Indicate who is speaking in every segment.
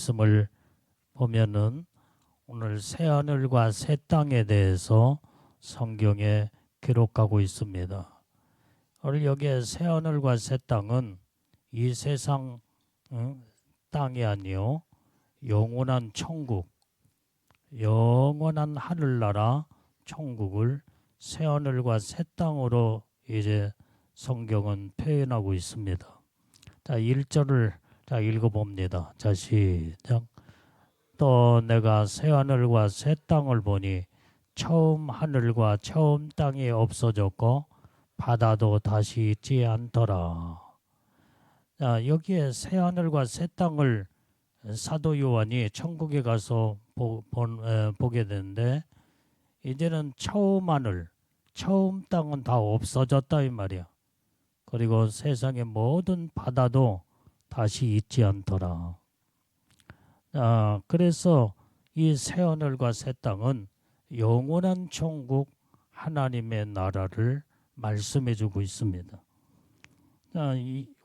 Speaker 1: 말씀을 보면은 오늘 새하늘과 새 땅에 대해서 성경에 기록하고 있습니다. 오늘 여기에 새하늘과 새 땅은 이 세상 땅이 아니요 영원한 천국, 영원한 하늘나라 천국을 새하늘과 새 땅으로 이제 성경은 표현하고 있습니다. 자, 1절을 읽어봅니다. 자, 시작. 또 내가 새하늘과 새 땅을 보니 처음 하늘과 처음 땅이 없어졌고 바다도 다시 있지 않더라. 자, 여기에 새하늘과 새 땅을 사도 요한이 천국에 가서 보게 되는데 이제는 처음 하늘, 처음 땅은 다 없어졌다 이 말이야. 그리고 세상의 모든 바다도 다시 있지 않더라. 그래서 이 새하늘과 새 땅은 영원한 천국 하나님의 나라를 말씀해 주고 있습니다.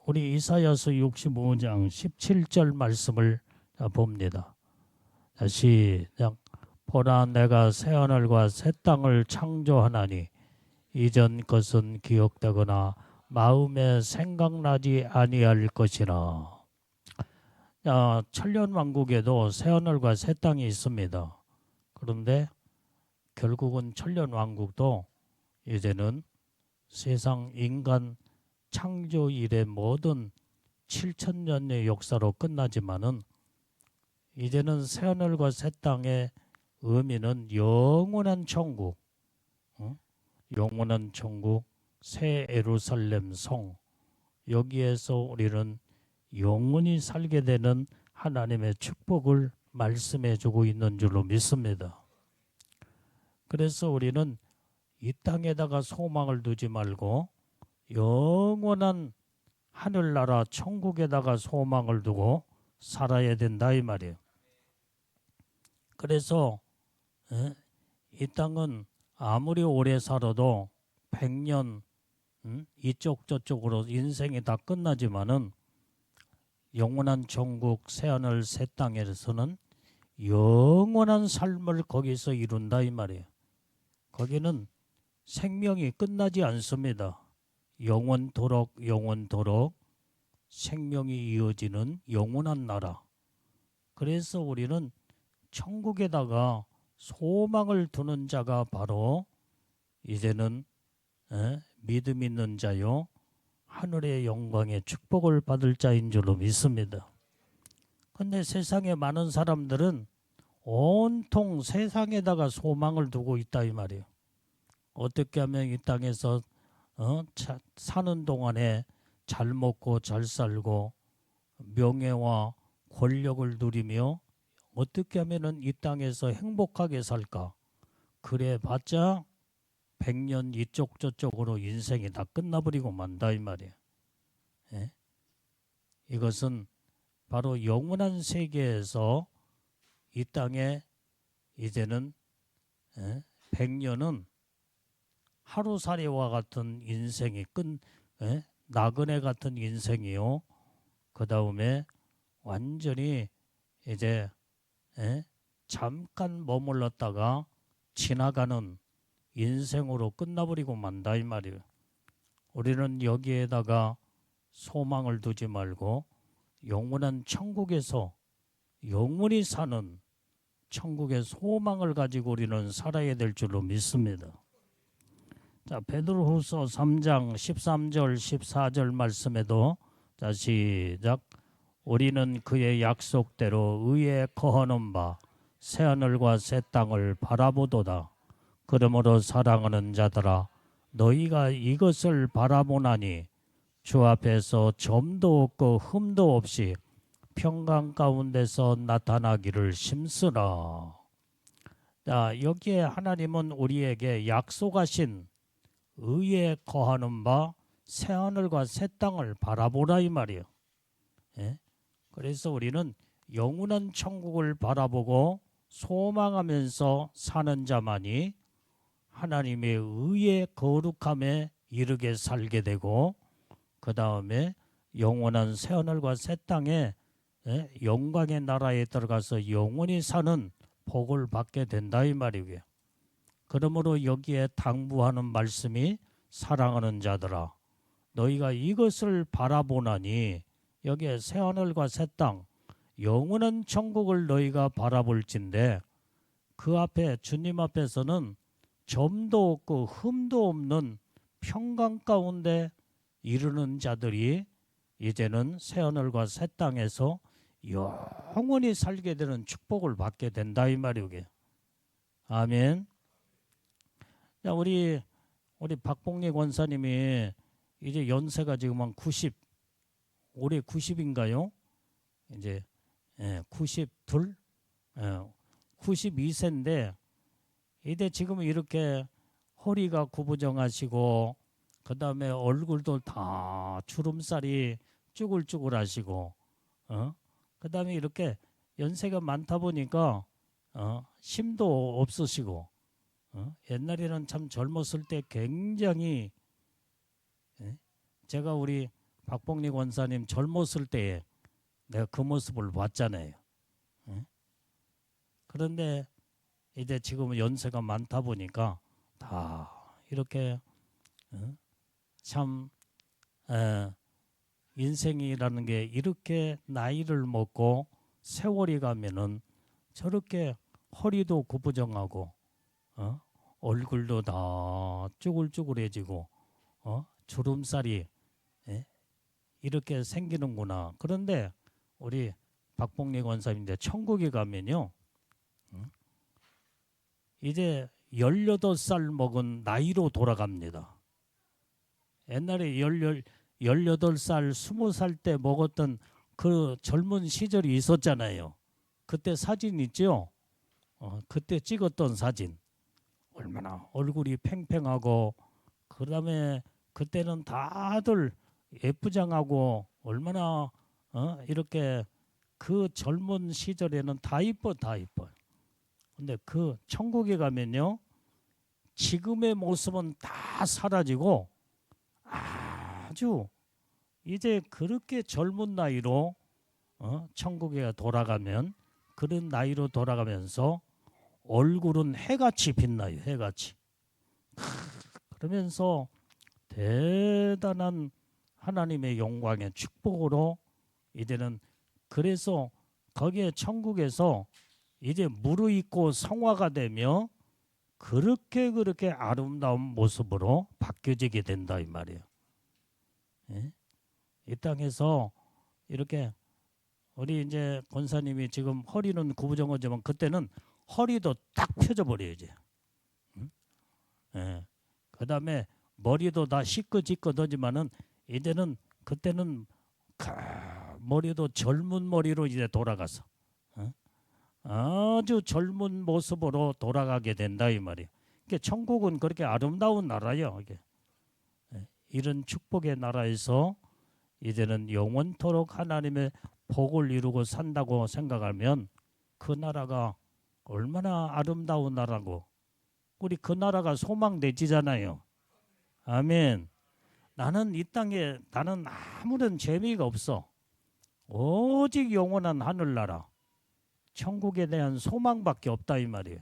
Speaker 1: 우리 이사야서 65장 17절 말씀을 봅니다. 시작. 보라 내가 새하늘과 새 땅을 창조하나니 이전 것은 기억되거나 마음에 생각나지 아니할 것이라. 천년왕국에도 새하늘과 새 땅이 있습니다. 그런데 결국은 천년왕국도 이제는 세상 인간 창조 이래 모든 7천년의 역사로 끝나지만은 이제는 새하늘과 새 땅의 의미는 영원한 천국, 영원한 천국, 새 예루살렘 성, 여기에서 우리는 영원히 살게 되는 하나님의 축복을 말씀해 주고 있는 줄로 믿습니다. 그래서 우리는 이 땅에다가 소망을 두지 말고 영원한 하늘나라 천국에다가 소망을 두고 살아야 된다 이 말이에요. 그래서 이 땅은 아무리 오래 살아도 100년 이쪽 저쪽으로 인생이 다 끝나지만은 영원한 천국 새하늘 새 땅에서는 영원한 삶을 거기서 이룬다 이 말이에요. 거기는 생명이 끝나지 않습니다. 영원토록 생명이 이어지는 영원한 나라. 그래서 우리는 천국에다가 소망을 두는 자가 바로 이제는 믿음 있는 자요 하늘의 영광의 축복을 받을 자인 줄로 믿습니다. 그런데 세상에 많은 사람들은 온통 세상에다가 소망을 두고 있다 이 말이에요. 어떻게 하면 이 땅에서 사는 동안에 잘 먹고 잘 살고 명예와 권력을 누리며 어떻게 하면 이 땅에서 행복하게 살까? 그래 봤자 100년 이쪽 저쪽으로 인생이 다 끝나버리고 만다 이 말이에요. 이것은 바로 영원한 세계에서 이 땅에 이제는 100년은 하루살이와 같은 인생이 나그네 같은 인생이요. 그 다음에 완전히 이제 잠깐 머물렀다가 지나가는 인생으로 끝나버리고 만다 이 말이에요. 우리는 여기에다가 소망을 두지 말고 영원한 천국에서 영원히 사는 천국의 소망을 가지고 우리는 살아야 될 줄로 믿습니다. 자, 베드로후서 3장 13절 14절 말씀에도 자, 시작. 우리는 그의 약속대로 의에 거하는 바 새하늘과 새 땅을 바라보도다. 그러므로 사랑하는 자들아 너희가 이것을 바라보나니 주 앞에서 점도 없고 흠도 없이 평강 가운데서 나타나기를 심쓰라. 자, 여기에 하나님은 우리에게 약속하신 의에 거하는 바 새하늘과 새 땅을 바라보라 이 말이에요. 그래서 우리는 영원한 천국을 바라보고 소망하면서 사는 자만이 하나님의 의의 거룩함에 이르게 살게 되고 그 다음에 영원한 새하늘과 새 땅에 영광의 나라에 들어가서 영원히 사는 복을 받게 된다 이 말이고요. 그러므로 여기에 당부하는 말씀이 사랑하는 자들아 너희가 이것을 바라보나니 여기에 새하늘과 새 땅 영원한 천국을 너희가 바라볼진대 그 앞에 주님 앞에서는 점도 없고 흠도 없는 평강 가운데 이르는 자들이 이제는 새하늘과 새 땅에서 영원히 살게 되는 축복을 받게 된다 이 말이오게. 아멘. 자, 우리 박봉리 권사님이 이제 연세가 지금 한 90, 올해 90인가요? 이제 92, 92세인데 이제 지금 이렇게 허리가 구부정하시고 그 다음에 얼굴도 다 주름살이 쭈글쭈글하시고 그 다음에 이렇게 연세가 많다 보니까 힘도 없으시고 옛날에는 참 젊었을 때 굉장히 제가 우리 박봉리 권사님 젊었을 때에 내가 그 모습을 봤잖아요. 그런데 이제 지금 연세가 많다 보니까 다 이렇게 참 인생이라는 게 이렇게 나이를 먹고 세월이 가면은 저렇게 허리도 구부정하고 얼굴도 다 쭈글쭈글해지고 주름살이 이렇게 생기는구나. 그런데 우리 박봉리 권사님인데 천국에 가면요 이제 18살 먹은 나이로 돌아갑니다. 옛날에 18살, 20살 때 먹었던 그 젊은 시절이 있었잖아요. 그때 사진 있죠? 그때 찍었던 사진. 얼마나 얼굴이 팽팽하고 그 다음에 그때는 다들 예쁘장하고 얼마나 이렇게 그 젊은 시절에는 다 이뻐 다 이뻐요. 근데 그 천국에 가면요 지금의 모습은 다 사라지고 아주 이제 그렇게 젊은 나이로 천국에 돌아가면 그런 나이로 돌아가면서 얼굴은 해같이 빛나요. 해같이. 그러면서 대단한 하나님의 영광의 축복으로 이제는 그래서 거기에 천국에서 이제 무르익고 성화가 되며 그렇게 아름다운 모습으로 바뀌어지게 된다 이 말이에요. 이 땅에서 이렇게 우리 이제 권사님이 지금 허리는 구부정하지만 그때는 허리도 딱 펴져 버려야지. 그 다음에 머리도 다 시끄지끄하지만은 이제는 그때는 머리도 젊은 머리로 이제 돌아가서 아주 젊은 모습으로 돌아가게 된다 이 말이에요. 그러니까 천국은 그렇게 아름다운 나라예요. 이게. 이런 축복의 나라에서 이제는 영원토록 하나님의 복을 이루고 산다고 생각하면 그 나라가 얼마나 아름다운 나라고 우리 그 나라가 소망되지잖아요. 아멘. 나는 이 땅에 나는 아무런 재미가 없어. 오직 영원한 하늘나라 천국에 대한 소망밖에 없다 이 말이에요.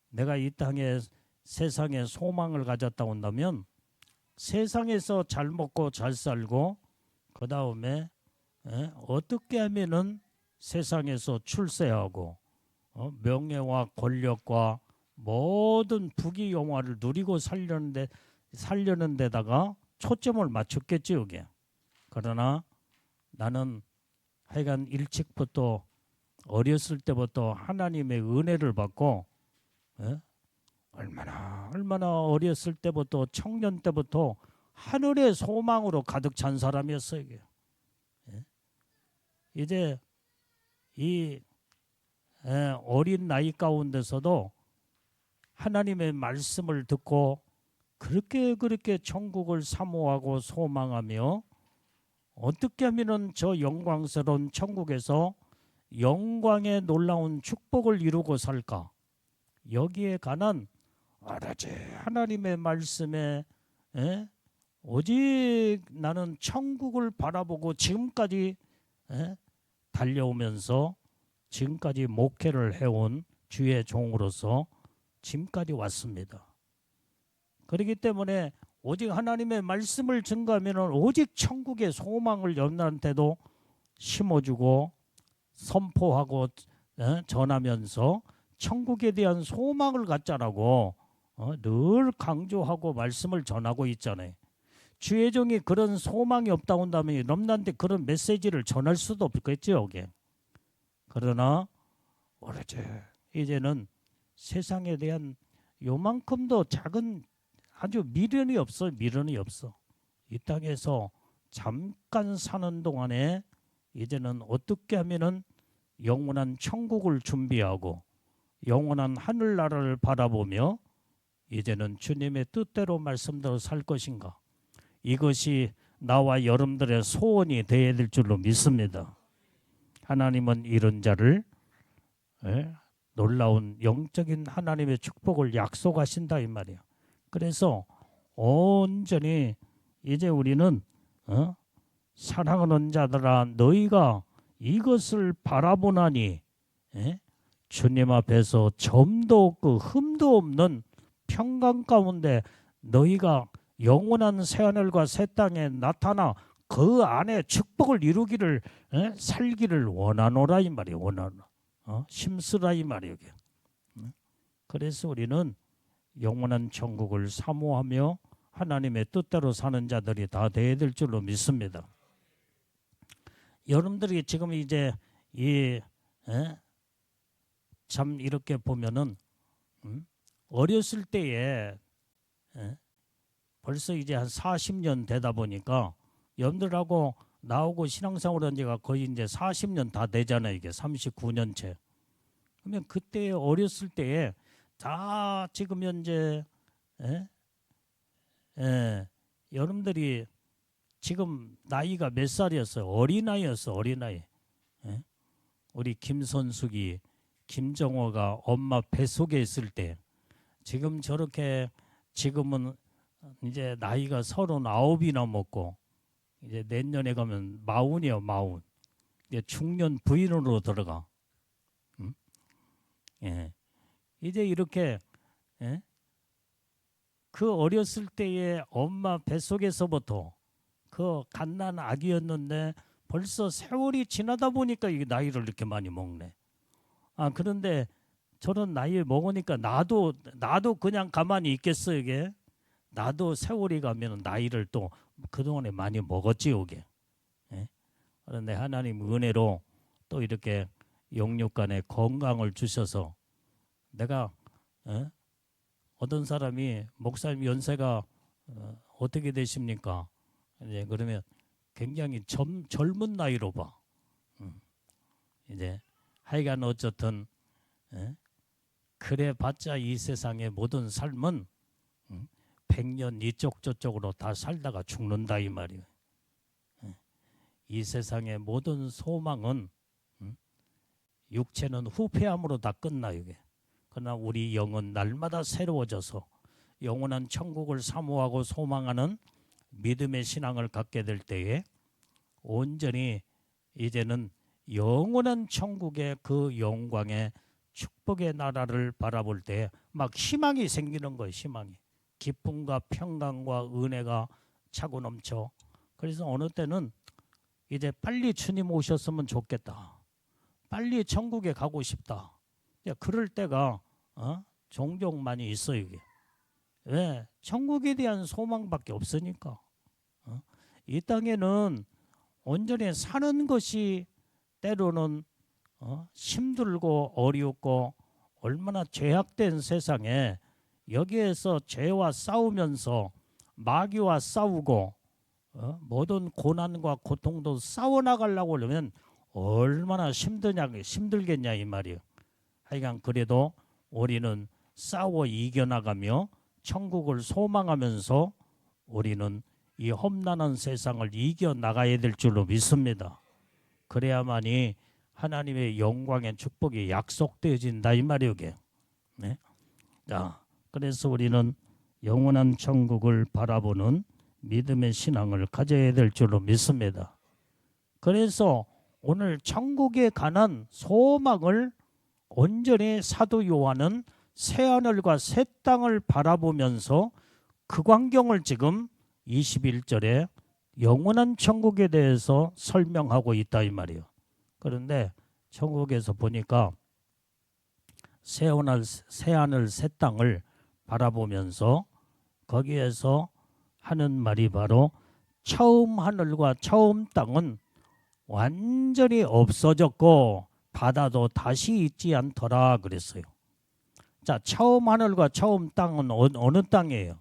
Speaker 1: 내가 이 땅에 세상에 소망을 가졌다 온다면 세상에서 잘 먹고 잘 살고 그 다음에 어떻게 하면은 세상에서 출세하고 명예와 권력과 모든 부귀 영화를 누리고 살려는 데다가 초점을 맞췄겠지 여기. 그러나 나는 하여간 일찍부터 어렸을 때부터 하나님의 은혜를 받고 얼마나 어렸을 때부터 청년 때부터 하늘의 소망으로 가득 찬 사람이었어요. 이게. 이제 이 어린 나이 가운데서도 하나님의 말씀을 듣고 그렇게 천국을 사모하고 소망하며 어떻게 하면은 저 영광스러운 천국에서 영광의 놀라운 축복을 이루고 살까? 여기에 관한 오로지 하나님의 말씀에 오직 나는 천국을 바라보고 지금까지 예? 달려오면서 지금까지 목회를 해온 주의 종으로서 지금까지 왔습니다. 그렇기 때문에 오직 하나님의 말씀을 증거하면 오직 천국의 소망을 여러분한테도 심어주고 선포하고 전하면서 천국에 대한 소망을 갖자라고 늘 강조하고 말씀을 전하고 있잖아요. 주의 종이 그런 소망이 없다 온다면 여러분한테 그런 메시지를 전할 수도 없겠죠. 이게. 그러나 오로지 이제는 세상에 대한 요만큼도 작은 아주 미련이 없어. 미련이 없어. 이 땅에서 잠깐 사는 동안에 이제는 어떻게 하면은 영원한 천국을 준비하고 영원한 하늘나라를 바라보며 이제는 주님의 뜻대로 말씀대로 살 것인가. 이것이 나와 여러분들의 소원이 되어야 될 줄로 믿습니다. 하나님은 이런 자를 놀라운 영적인 하나님의 축복을 약속하신다 이 말이야. 그래서 온전히 이제 우리는 사랑하는 자들아 너희가 이것을 바라보나니 주님 앞에서 점도 없고 흠도 없는 평강 가운데 너희가 영원한 새하늘과 새 땅에 나타나 그 안에 축복을 이루기를 살기를 원하노라 이 말이에요. 원하노라. 심쓰라 이 말이에요. 그래서 우리는 영원한 천국을 사모하며 하나님의 뜻대로 사는 자들이 다 되어야 될 줄로 믿습니다. 여러분들이 지금 이제 참 이렇게 보면은 어렸을 때에 벌써 이제 한 40년 되다 보니까 여러분들하고 나오고 신앙생활 한 지가 거의 이제 40년 다 되잖아요. 이게 39년째. 그러면 그때 어렸을 때에 다 지금 현재 여러분들이 지금 나이가 몇 살이었어요? 어린아이였어. 어린아이. 우리 김선숙이 김정호가 엄마 뱃속에 있을 때 지금 저렇게 지금은 이제 나이가 39이나 먹고 이제 내년에 가면 40이요. 40. 이제 중년 부인으로 들어가. 이제 이렇게 그 어렸을 때의 엄마 뱃속에서부터 그 갓난 아기였는데 벌써 세월이 지나다 보니까 이 나이를 이렇게 많이 먹네. 그런데 저런 나이에 먹으니까 나도 그냥 가만히 있겠어 이게. 나도 세월이 가면 나이를 또 그동안에 많이 먹었지 이게. 그런데 하나님 은혜로 또 이렇게 영육간에 건강을 주셔서 내가 어떤 사람이 목사님 연세가 어떻게 되십니까? 이제 그러면 굉장히 젊은 나이로 봐. 이제 하여간 어쨌든 그래 봤자 이 세상의 모든 삶은 100년 이쪽 저쪽으로 다 살다가 죽는다 이 말이에요. 이 세상의 모든 소망은 육체는 후패함으로 다 끝나요. 이게. 그러나 우리 영은 날마다 새로워져서 영원한 천국을 사모하고 소망하는 믿음의 신앙을 갖게 될 때에 온전히 이제는 영원한 천국의 그 영광의 축복의 나라를 바라볼 때 막 희망이 생기는 거예요. 희망이. 기쁨과 평강과 은혜가 차고 넘쳐. 그래서 어느 때는 이제 빨리 주님 오셨으면 좋겠다. 빨리 천국에 가고 싶다. 그럴 때가 종종 많이 있어요. 이게. 왜? 천국에 대한 소망밖에 없으니까. 이 땅에는 온전히 사는 것이 때로는 힘들고 어렵고 얼마나 죄악된 세상에 여기에서 죄와 싸우면서 마귀와 싸우고 모든 고난과 고통도 싸워나가려고 하려면 얼마나 힘들겠냐 이 말이에요. 하여간 그래도 우리는 싸워 이겨나가며 천국을 소망하면서 우리는 이 험난한 세상을 이겨나가야 될 줄로 믿습니다. 그래야만이 하나님의 영광의 축복이 약속되어진다 이 말이에요. 네? 자, 그래서 우리는 영원한 천국을 바라보는 믿음의 신앙을 가져야 될 줄로 믿습니다. 그래서 오늘 천국에 관한 소망을 온전히 사도 요한은 새하늘과 새 땅을 바라보면서 그 광경을 지금 21절에 영원한 천국에 대해서 설명하고 있다 이 말이에요. 그런데 천국에서 보니까 새하늘 새 땅을 바라보면서 거기에서 하는 말이 바로 처음 하늘과 처음 땅은 완전히 없어졌고 바다도 다시 있지 않더라 그랬어요. 자, 처음 하늘과 처음 땅은 어느 땅이에요?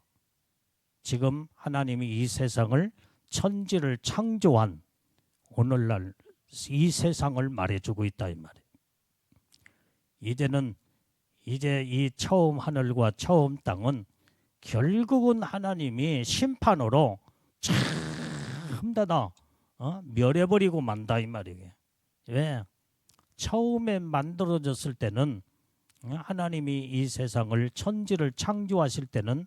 Speaker 1: 지금 하나님이 이 세상을 천지를 창조한 오늘날 이 세상을 말해주고 있다 이 말이에요. 이제 이 처음 하늘과 처음 땅은 결국은 하나님이 심판으로 참다 멸해버리고 만다 이 말이에요. 왜? 처음에 만들어졌을 때는 하나님이 이 세상을 천지를 창조하실 때는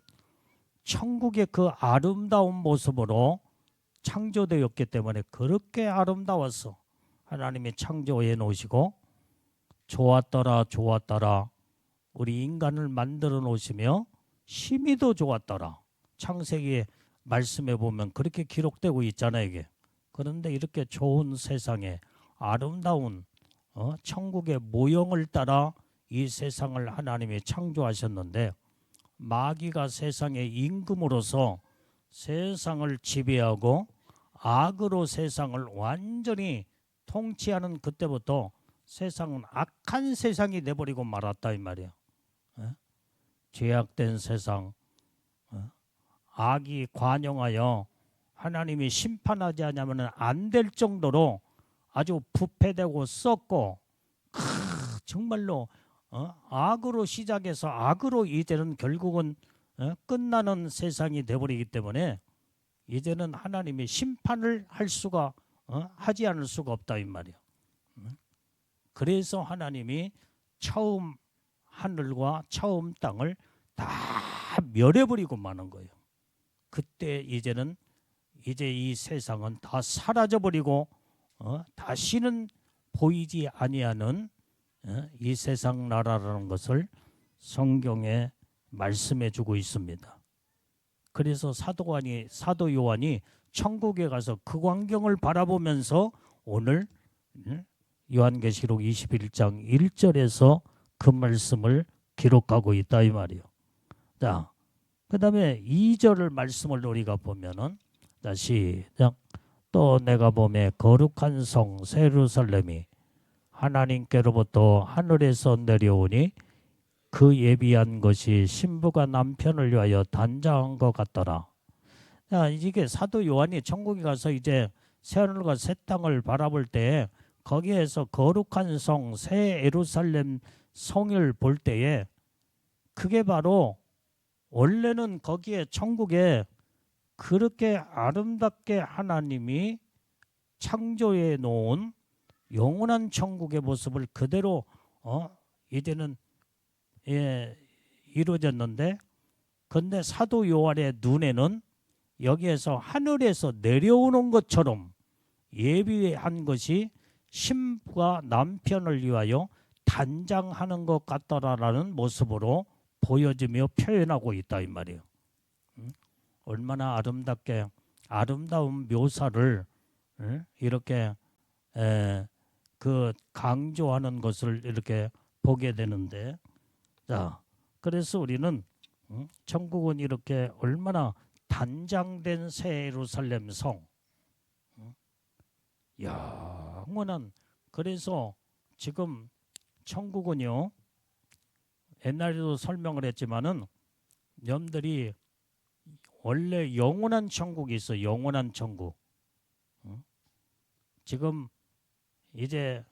Speaker 1: 천국의 그 아름다운 모습으로 창조되었기 때문에 그렇게 아름다워서 하나님이 창조해 놓으시고 좋았더라 좋았더라 우리 인간을 만들어 놓으시며 심히도 좋았더라. 창세기에 말씀해 보면 그렇게 기록되고 있잖아요 이게. 그런데 이렇게 좋은 세상에 아름다운 천국의 모형을 따라 이 세상을 하나님이 창조하셨는데 마귀가 세상의 임금으로서 세상을 지배하고 악으로 세상을 완전히 통치하는 그때부터 세상은 악한 세상이 돼버리고 말았다 이 말이야. 죄악된 세상, 악이 관영하여 하나님이 심판하지 않으면 안 될 정도로 아주 부패되고 썩고 정말로 악으로 시작해서 악으로 이제는 결국은 끝나는 세상이 돼버리기 때문에 이제는 하나님이 심판을 하지 않을 수가 없다 이 말이야. 그래서 하나님이 처음 하늘과 처음 땅을 다 멸해버리고 마는 거예요. 그때 이제 이 세상은 다 사라져버리고 다시는 보이지 아니하는 이 세상 나라라는 것을 성경에 말씀해 주고 있습니다. 그래서 사도 요한이 천국에 가서 그 광경을 바라보면서 오늘 요한계시록 21장 1절에서 그 말씀을 기록하고 있다 이 말이요. 자, 그다음에 2절 말씀을 우리가 보면은 자, 시작. 또 내가 보매 거룩한 성 새 예루살렘이 하나님께로부터 하늘에서 내려오니 그 예비한 것이 신부가 남편을 위하여 단장한 것 같더라. 자, 이게 사도 요한이 천국에 가서 이제 새하늘과 새 땅을 바라볼 때 거기에서 거룩한 성 새 예루살렘 성을 볼 때에 그게 바로 원래는 거기에 천국에 그렇게 아름답게 하나님이 창조해 놓은 영원한 천국의 모습을 그대로 이제는 이루어졌는데 근데 사도 요한의 눈에는 여기에서 하늘에서 내려오는 것처럼 예비한 것이 신부가 남편을 위하여 단장하는 것 같더라라는 모습으로 보여지며 표현하고 있다 이 말이에요. 얼마나 아름답게 아름다운 묘사를 이렇게 그 강조하는 것을 이렇게 보게 되는데 자 그래서 우리는 천국은 이렇게 얼마나 단장된 새 예루살렘 성 영원한 그래서 지금 천국은요 옛날에도 설명을 했지만은 여러분들이 원래 영원한 천국이 있어 영원한 천국 지금 이제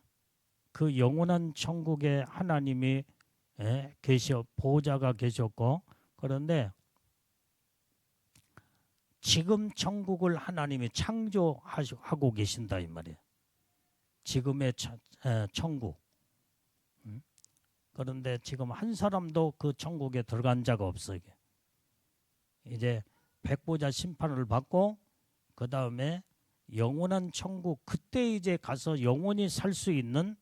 Speaker 1: 그 영원한 천국에 하나님이 보호자가 계셨고 그런데 지금 천국을 하나님이 창조하고 계신다 이 말이에요. 지금의 천국. 그런데 지금 한 사람도 그 천국에 들어간 자가 없어요. 이제 백보자 심판을 받고 그 다음에 영원한 천국, 그때 이제 가서 영원히 살 수 있는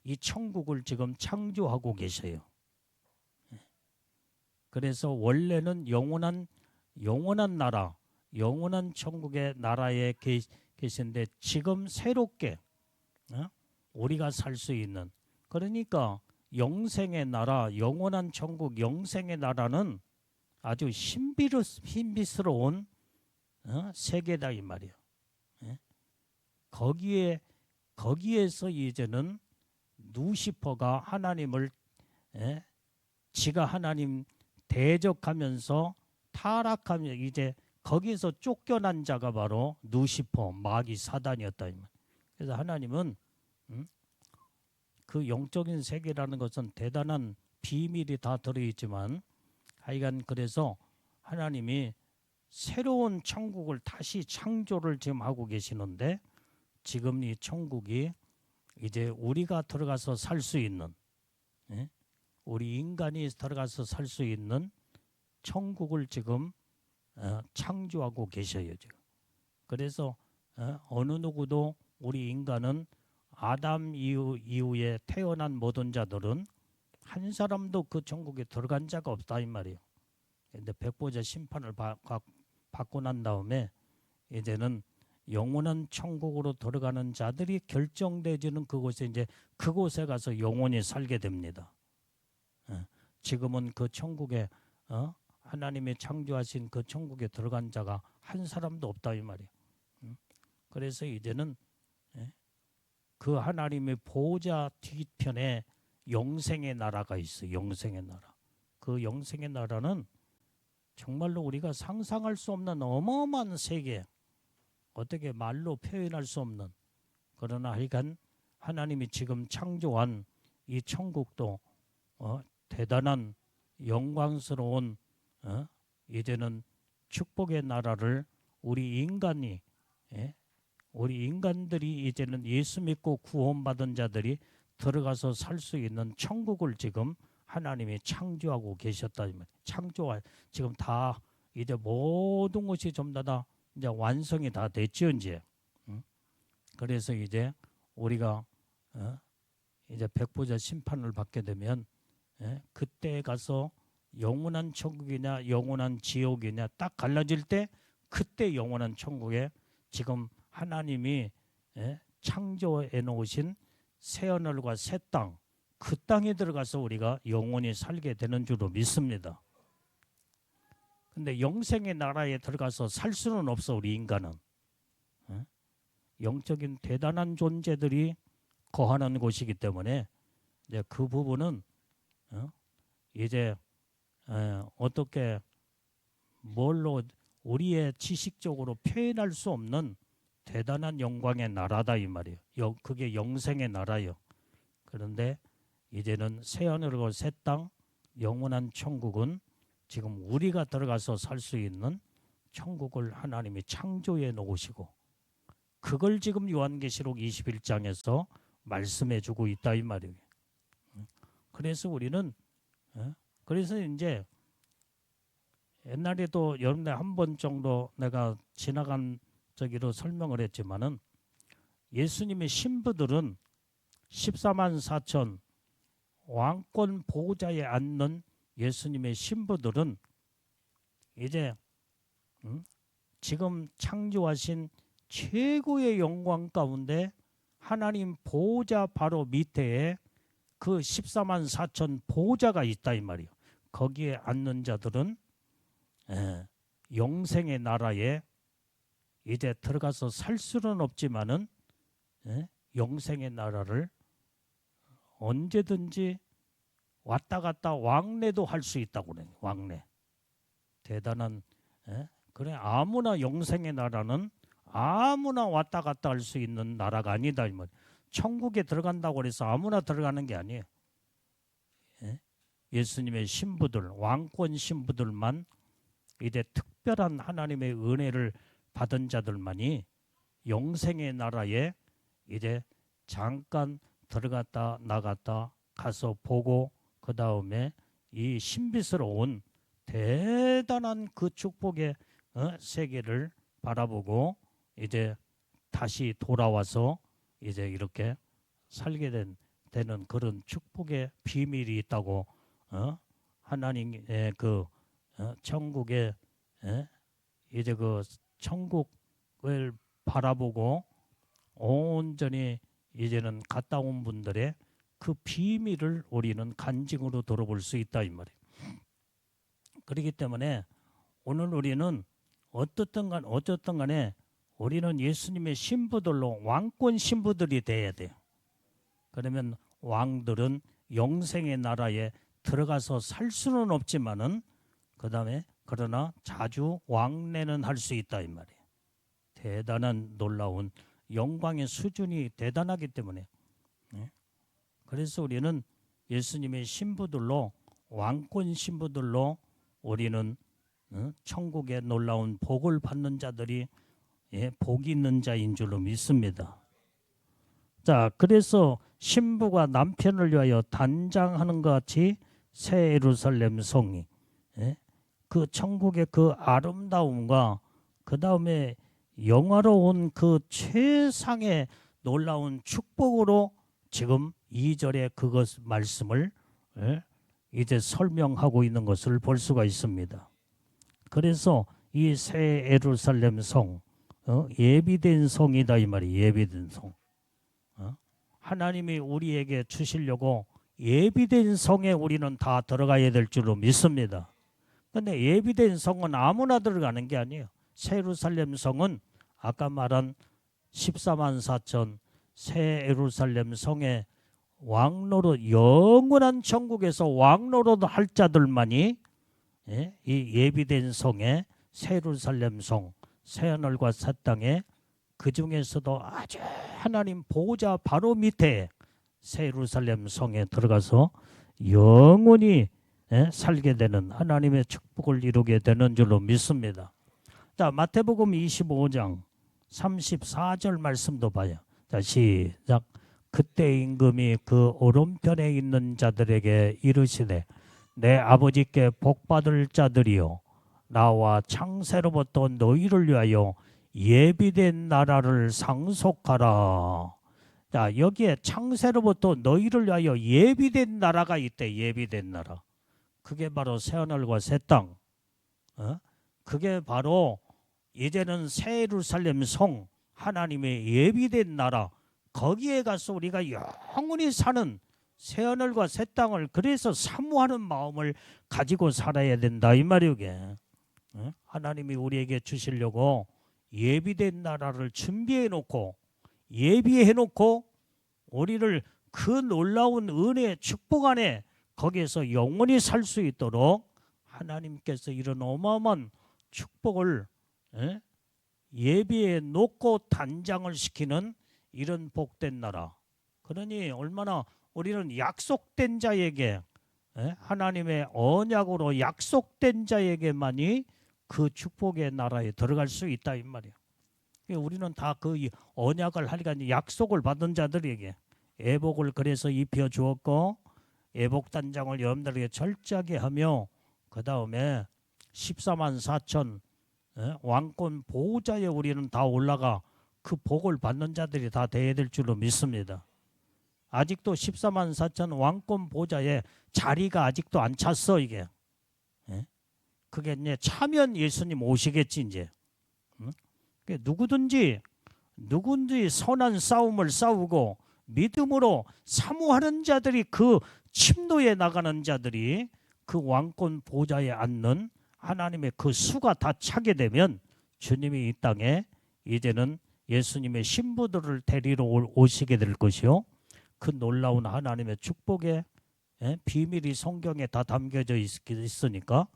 Speaker 1: 이 천국을 지금 창조하고 계셔요. 그래서 원래는 영원한 나라, 영원한 천국의 나라에 계신데 지금 새롭게 우리가 살 수 있는, 그러니까 영생의 나라, 영원한 천국, 영생의 나라는 아주 신비스러운 세계다 이 말이에요. 거기에서 이제는 루시퍼가 하나님을 지가 하나님 대적하면서 타락하며 이제 거기에서 쫓겨난 자가 바로 루시퍼, 마귀, 사단이었다. 그래서 하나님은 그 영적인 세계라는 것은 대단한 비밀이 다 들어있지만 하여간 그래서 하나님이 새로운 천국을 다시 창조를 지금 하고 계시는데 지금 이 천국이 이제 우리가 들어가서 살 수 있는, 우리 인간이 들어가서 살 수 있는 천국을 지금 창조하고 계셔요 지금. 그래서 어느 누구도 우리 인간은 아담 이후에 태어난 모든 자들은 한 사람도 그 천국에 들어간 자가 없다 이 말이에요. 근데 백보자 심판을 받고 난 다음에 이제는 영원한 천국으로 들어가는 자들이 결정되지는 그곳에 이제 그곳에 가서 영원히 살게 됩니다. 지금은 그 천국에 하나님이 창조하신 그 천국에 들어간 자가 한 사람도 없다 이 말이에요. 그래서 이제는 그 하나님의 보호자 뒤편에 영생의 나라가 있어요. 영생의 나라. 그 영생의 나라는 정말로 우리가 상상할 수 없는 어마어마한 세계, 어떻게 말로 표현할 수 없는, 그러나 하여간 하나님이 지금 창조한 이 천국도 대단한 영광스러운 이제는 축복의 나라를 우리 인간들이 이제는 예수 믿고 구원받은 자들이 들어가서 살 수 있는 천국을 지금 하나님이 창조하고 계셨다. 창조할 지금 다 이제 모든 것이 전부 다 이제 완성이 다 됐죠 이제. 그래서 이제 우리가 이제 백보자 심판을 받게 되면 그때 가서 영원한 천국이냐 영원한 지옥이냐 딱 갈라질 때 그때 영원한 천국에 지금 하나님이 창조해 놓으신 새하늘과 새 땅, 그 땅에 들어가서 우리가 영원히 살게 되는 줄로 믿습니다. 근데 영생의 나라에 들어가서 살 수는 없어. 우리 인간은 영적인 대단한 존재들이 거하는 곳이기 때문에 이제 그 부분은 이제 어떻게 뭘로 우리의 지식적으로 표현할 수 없는 대단한 영광의 나라다 이 말이에요. 그게 영생의 나라요. 그런데 이제는 새하늘과 새 땅, 영원한 천국은 지금 우리가 들어가서 살 수 있는 천국을 하나님이 창조해 놓으시고 그걸 지금 요한계시록 21장에서 말씀해 주고 있다 이 말이에요. 그래서 우리는 그래서 이제 옛날에도 여름에 한 번 정도 내가 지나간 저기로 설명을 했지만은 예수님의 신부들은 14만 4천 왕권 보호자에 앉는 예수님의 신부들은 이제 지금 창조하신 최고의 영광 가운데 하나님 보호자 바로 밑에 그 14만 4천 보호자가 있다 이 말이에요. 거기에 앉는 자들은 영생의 나라에 이제 들어가서 살 수는 없지만은 영생의 나라를 언제든지 왔다 갔다 왕래도 할 수 있다고 그래요. 왕래. 대단한 그래 아무나 영생의 나라는 아무나 왔다 갔다 할 수 있는 나라가 아니다. 천국에 들어간다고 해서 아무나 들어가는 게 아니에요. 예수님의 신부들, 왕권 신부들만 이제 특별한 하나님의 은혜를 받은 자들만이 영생의 나라에 이제 잠깐 들어갔다 나갔다 가서 보고 그 다음에 이 신비스러운 대단한 그 축복의 세계를 바라보고 이제 다시 돌아와서 이제 이렇게 살게 되는 그런 축복의 비밀이 있다고 하나님의 그 천국에 이제 그 천국을 바라보고 온전히 이제는 갔다 온 분들의 그 비밀을 우리는 간증으로 들어볼 수 있다 이 말이에요. 그렇기 때문에 오늘 우리는 어떻든 간에 우리는 예수님의 신부들로 왕권 신부들이 돼야 돼요. 그러면 왕들은 영생의 나라에 들어가서 살 수는 없지만은 그다음에 그러나 자주 왕래는 할 수 있다 이 말이에요. 대단한 놀라운 영광의 수준이 대단하기 때문에 그래서 우리는 예수님의 신부들로 왕권 신부들로 우리는 천국의 놀라운 복을 받는 자들이 복이 있는 자인 줄로 믿습니다. 자, 그래서 신부가 남편을 위하여 단장하는 것 같이 새 예루살렘 성이 그 천국의 그 아름다움과 그 다음에 영화로운 그 최상의 놀라운 축복으로 지금 2절에 그것 말씀을 이제 설명하고 있는 것을 볼 수가 있습니다. 그래서 이 새 예루살렘 성 예비된 성이다 이 말이 예비된 성. 하나님이 우리에게 주시려고 예비된 성에 우리는 다 들어가야 될 줄로 믿습니다. 그런데 예비된 성은 아무나 들어가는 게 아니에요. 새 예루살렘 성은 아까 말한 14만 4천 새 예루살렘 성의 왕노릇 영원한 천국에서 왕노릇 할 자들만이 이 예비된 성의 새 예루살렘 성 새하늘과 새 땅에 그 중에서도 아주 하나님 보호자 바로 밑에 새 예루살렘 성에 들어가서 영원히 살게 되는 하나님의 축복을 이루게 되는 줄로 믿습니다. 자, 마태복음 25장 34절 말씀도 봐요. 자, 시작. 그때 임금이 그 오른편에 있는 자들에게 이르시되 내 아버지께 복받을 자들이요 나와 창세로부터 너희를 위하여 예비된 나라를 상속하라. 자, 여기에 창세로부터 너희를 위하여 예비된 나라가 있대. 예비된 나라. 그게 바로 새하늘과 새 땅. 그게 바로 이제는 새 예루살렘 성 하나님의 예비된 나라. 거기에 가서 우리가 영원히 사는 새하늘과 새 땅을 그래서 사모하는 마음을 가지고 살아야 된다 이 말이오. 하나님이 우리에게 주시려고 예비된 나라를 준비해 놓고 예비해 놓고 우리를 그 놀라운 은혜의 축복 안에 거기에서 영원히 살 수 있도록 하나님께서 이런 어마어마한 축복을 예비해 놓고 단장을 시키는 이런 복된 나라. 그러니 얼마나 우리는 약속된 자에게 하나님의 언약으로 약속된 자에게만이 그 축복의 나라에 들어갈 수 있다 이 말이야. 우리는 다 그 언약을 하니까 약속을 받은 자들에게 애복을 그래서 입혀 주었고 애복 단장을 여러분들에게 철저하게 하며 그 다음에 14만 4천 왕권 보호자에 우리는 다 올라가 그 복을 받는 자들이 다 돼야 될 줄로 믿습니다. 아직도 14만 4천 왕권 보호자에 자리가 아직도 안 찼어 이게. 그게 이제 차면 예수님 오시겠지 이제. 누구든지 선한 싸움을 싸우고 믿음으로 사모하는 자들이 그 침노에 나가는 자들이 그 왕권 보좌에 앉는 하나님의 그 수가 다 차게 되면 주님이 이 땅에 이제는 예수님의 신부들을 데리러 오시게 될 것이요. 그 놀라운 하나님의 축복의 비밀이 성경에 다 담겨져 있으니까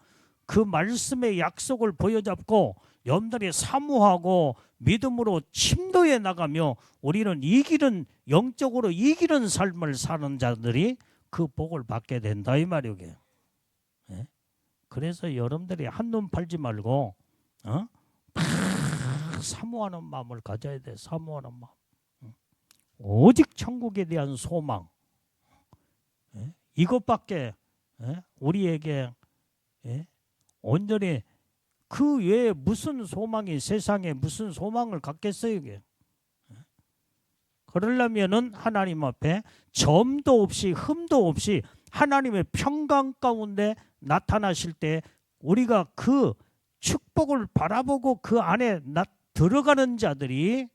Speaker 1: 그 말씀의 약속을 보여잡고 여러분들이 사모하고 믿음으로 침도에 나가며 우리는 이기는 영적으로 이기는 삶을 사는 자들이 그 복을 받게 된다 이 말이오. 그래서 여러분들이 한눈 팔지 말고 사모하는 마음을 가져야 돼. 사모하는 마음. 오직 천국에 대한 소망. 이것밖에 우리에게 온전히 그 외에 무슨 소망이 세상에 무슨 소망을 갖겠어요 이게. 그러려면은 하나님 앞에 점도 없이 흠도 없이 하나님의 평강 가운데 나타나실 때 우리가 그 축복을 바라보고 그 안에 들어가는 자들이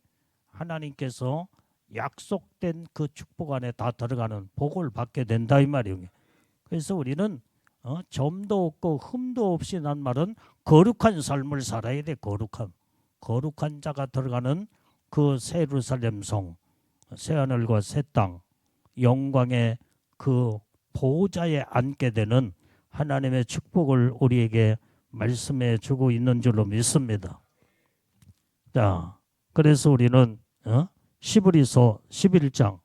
Speaker 1: 하나님께서 약속된 그 축복 안에 다 들어가는 복을 받게 된다 이 말이에요. 그래서 우리는 점도 없고 흠도 없이 난 말은 거룩한 삶을 살아야 돼. 거룩한 자가 들어가는 그 새 예루살렘 성, 새 하늘과 새 땅, 영광의 그 보호자에 앉게 되는 하나님의 축복을 우리에게 말씀해 주고 있는 줄로 믿습니다. 자, 그래서 우리는 히브리서 11장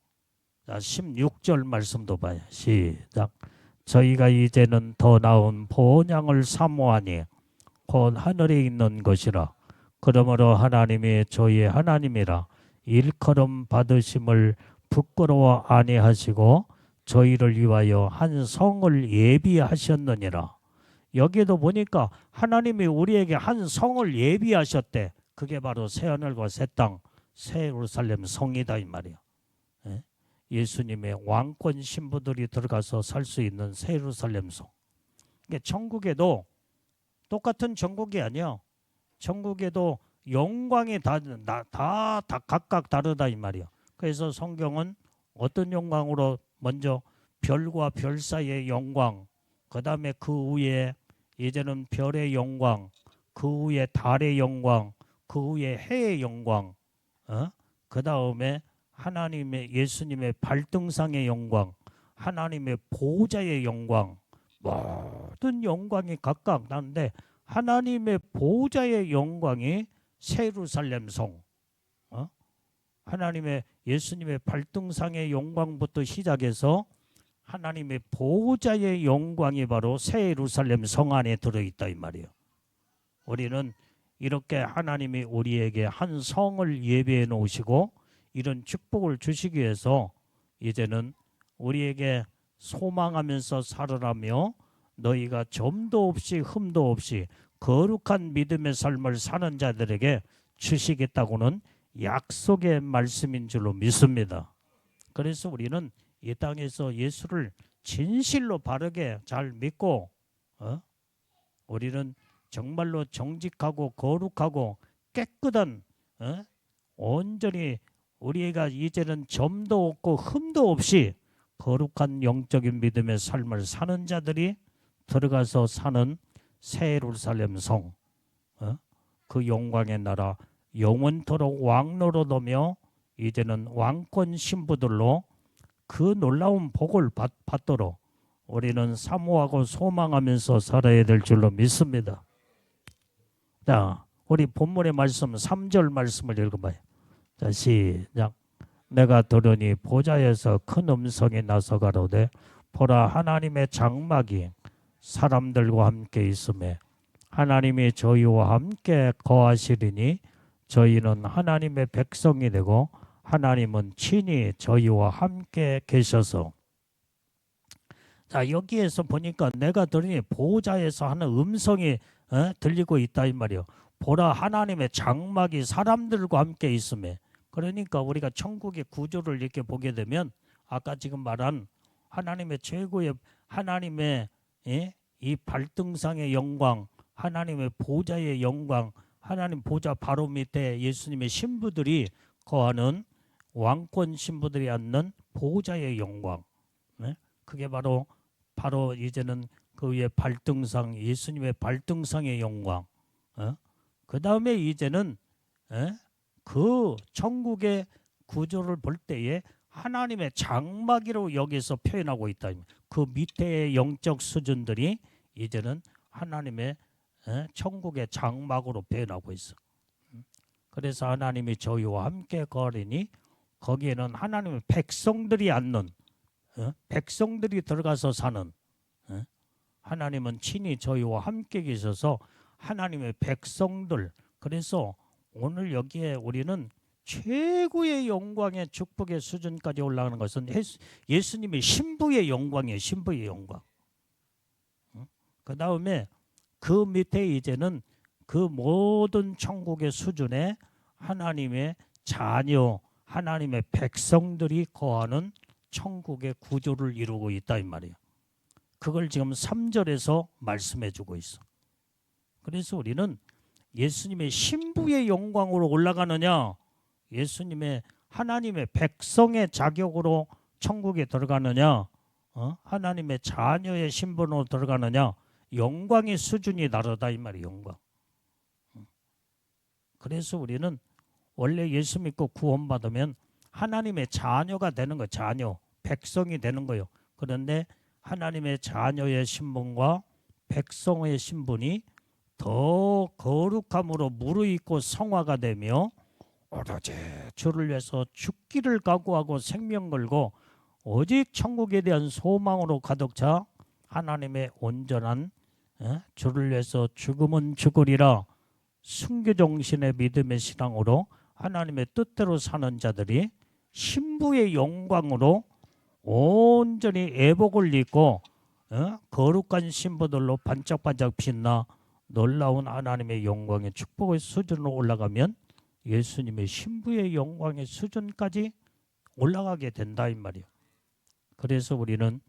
Speaker 1: 16절 말씀도 봐요. 시작. 저희가 이제는 더 나은 본향을 사모하니 곧 하늘에 있는 것이라. 그러므로 하나님이 저희의 하나님이라 일컬음 받으심을 부끄러워 아니하시고 저희를 위하여 한 성을 예비하셨느니라. 여기에도 보니까 하나님이 우리에게 한 성을 예비하셨대. 그게 바로 새하늘과 새 땅, 새 예루살렘 성이다 이 말이야. 예수님의 왕권 신부들이 들어가서 살 수 있는 새 예루살렘 성. 그러니까 천국에도 똑같은 천국이 아니야. 천국에도 영광이 다 각각 다르다 이 말이야. 그래서 성경은 어떤 영광으로 먼저 별과 별 사이의 영광, 그 다음에 그 위에 이제는 별의 영광, 그 위에 달의 영광, 그 위에 해의 영광, 그 다음에 하나님의 예수님의 발등상의 영광, 하나님의 보호자의 영광, 모든 영광이 각각 나는데 하나님의 보호자의 영광이 새 예루살렘 성, 하나님의 예수님의 발등상의 영광부터 시작해서 하나님의 보호자의 영광이 바로 새 예루살렘 성 안에 들어있다 이 말이에요. 우리는 이렇게 하나님이 우리에게 한 성을 예비해 놓으시고 이런 축복을 주시기 위해서 이제는 우리에게 소망하면서 살으라며 너희가 점도 없이 흠도 없이 거룩한 믿음의 삶을 사는 자들에게 주시겠다고는 약속의 말씀인 줄로 믿습니다. 그래서 우리는 이 땅에서 예수를 진실로 바르게 잘 믿고 우리는 정말로 정직하고 거룩하고 깨끗한 온전히 우리가 이제는 점도 없고 흠도 없이 거룩한 영적인 믿음의 삶을 사는 자들이 들어가서 사는 새 예루살렘 성, 그 영광의 나라 영원토록 왕노릇하며 이제는 왕권 신부들로 그 놀라운 복을 받도록 우리는 사모하고 소망하면서 살아야 될 줄로 믿습니다. 자, 우리 본문의 말씀 3절 말씀을 읽어봐요. 자, 시작. 내가 들으니 보좌에서 큰 음성이 나서 가로되 보라 하나님의 장막이 사람들과 함께 있음에 하나님이 저희와 함께 거하시리니 저희는 하나님의 백성이 되고 하나님은 친히 저희와 함께 계셔서. 자, 여기에서 보니까 내가 들으니 보좌에서 하는 음성이 들리고 있다 이 말이요. 보라 하나님의 장막이 사람들과 함께 있음에. 그러니까 우리가 천국의 구조를 이렇게 보게 되면 아까 지금 말한 하나님의 최고의 하나님의 이 발등상의 영광, 하나님의 보좌의 영광, 하나님 보좌 바로 밑에 예수님의 신부들이 거하는 왕권 신부들이 앉는 보좌의 영광. 그게 바로 이제는 그 위에 발등상, 예수님의 발등상의 영광. 그 다음에 이제는 그 천국의 구조를 볼 때에 하나님의 장막이로 여기서 표현하고 있다. 그 밑에의 영적 수준들이 이제는 하나님의 천국의 장막으로 표현하고 있어. 그래서 하나님이 저희와 함께 거하리니 거기에는 하나님의 백성들이 앉는, 백성들이 들어가서 사는, 하나님은 친히 저희와 함께 계셔서 하나님의 백성들. 그래서 오늘 여기에 우리는 최고의 영광의 축복의 수준까지 올라가는 것은 예수님의 신부의 영광이에요. 신부의 영광. 그 다음에 그 밑에 이제는 그 모든 천국의 수준에 하나님의 자녀, 하나님의 백성들이 거하는 천국의 구조를 이루고 있다 이 말이에요. 그걸 지금 3절에서 말씀해 주고 있어. 그래서 우리는 예수님의 신부의 영광으로 올라가느냐, 예수님의 하나님의 백성의 자격으로 천국에 들어가느냐, 하나님의 자녀의 신분으로 들어가느냐, 영광의 수준이 다르다 이 말이에요. 영광. 그래서 우리는 원래 예수 믿고 구원받으면 하나님의 자녀가 되는 거예요. 자녀, 백성이 되는 거예요. 그런데 하나님의 자녀의 신분과 백성의 신분이 더 거룩함으로 무르익고 성화가 되며 오로지 주를 위해서 죽기를 각오하고 생명 걸고 오직 천국에 대한 소망으로 가득 차 하나님의 온전한 주를 위해서 죽으면 죽으리라 순교정신의 믿음의 신앙으로 하나님의 뜻대로 사는 자들이 신부의 영광으로 온전히 애복을 입고 거룩한 신부들로 반짝반짝 빛나 놀라운 하나님의 영광의 축복의 수준으로 올라가면 예수님의 신부의 영광의 수준까지 올라가게 된다 이 말이에요. 그래서 우리는